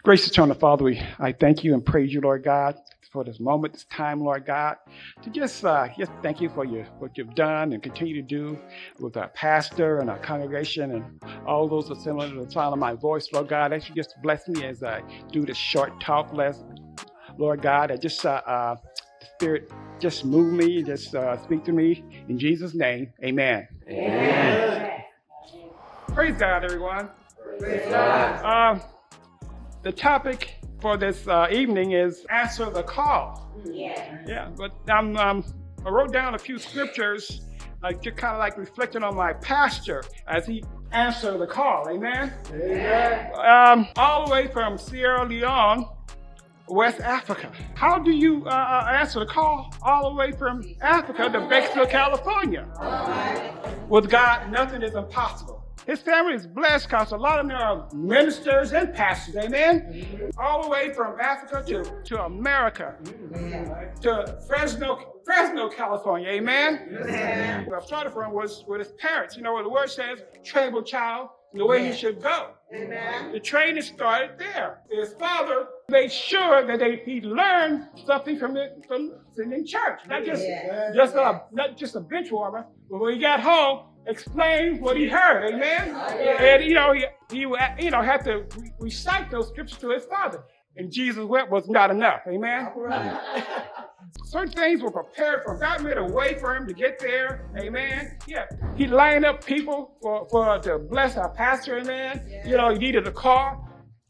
Gracious Eternal Father, I thank you and praise you, Lord God, for this moment, this time, Lord God, to just thank you for what you've done and continue to do with our pastor and our congregation and all those assembled in the sound of my voice, Lord God. That you just bless me as I do this short talk, Lord God. I just the Spirit just move me, just speak to me in Jesus' name. Amen. Amen. Praise God, everyone. Praise God. The topic for this evening is answer the call. Yeah, but I wrote down a few scriptures, just kind of like reflecting on my pastor as he answered the call. Amen. Amen. All the way from Sierra Leone, West Africa. How do you answer the call all the way from Africa to Bakersfield, California? With God, nothing is impossible. His family is blessed because a lot of them are ministers and pastors, amen? All the way from Africa to America, to Fresno, California, amen? Where I started from was with his parents. You know, where the word says, train a child in the way he should go. Amen. The training started there. His father made sure that he learned something from sitting in church, not just a bench warmer, but when he got home, explain what he heard, amen? And he had to recite those scriptures to his father. And Jesus' word was not enough, amen? Certain things were prepared for God, made a way for him to get there, amen? Yeah, he lined up people to bless our pastor, amen? You know, he needed a car,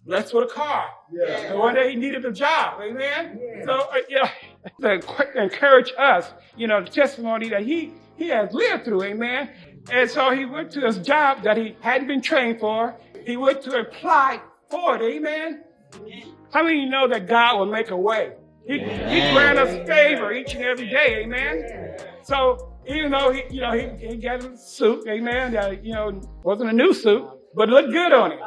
blessed with a car. And one day he needed a job, amen? So, to encourage us, the testimony that he has lived through, amen? And so he went to his job that he hadn't been trained for. He went to apply for it, amen? How many of you know that God will make a way? He grants us favor each and every day, amen? So even though he got a suit, amen, that, wasn't a new suit, but it looked good on him.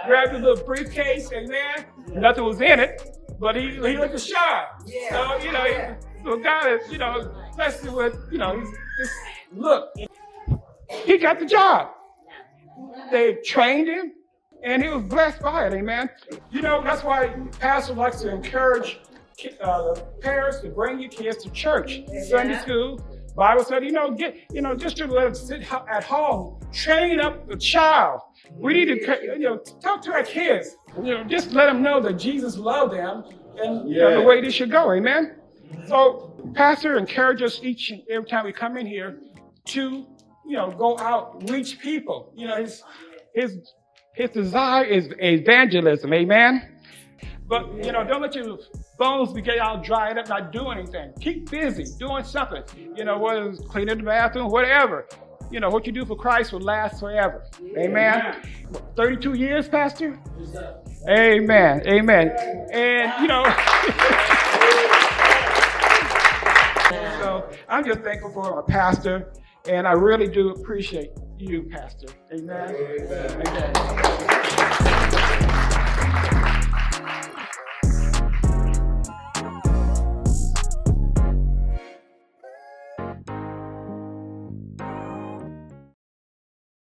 Grabbed a little briefcase, amen? Nothing was in it, but he looked sharp. So, so God is, blessed him with, this look. He got the job. They trained him, and he was blessed by it, amen? That's why pastor likes to encourage parents to bring your kids to church, Sunday school, Bible study, just to let them sit at home, train up the child. We need to, talk to our kids, just let them know that Jesus loved them and the way they should go, amen? So, pastor encourages us each and every time we come in here to, go out, reach people. His desire is evangelism, amen? But, don't let your bones get all dried up, not doing anything. Keep busy, doing something. Whether it's cleaning the bathroom, whatever. What you do for Christ will last forever. Amen? 32 years, Pastor? Amen, amen. And, so I'm just thankful for my pastor, and I really do appreciate you, Pastor. Amen. Amen.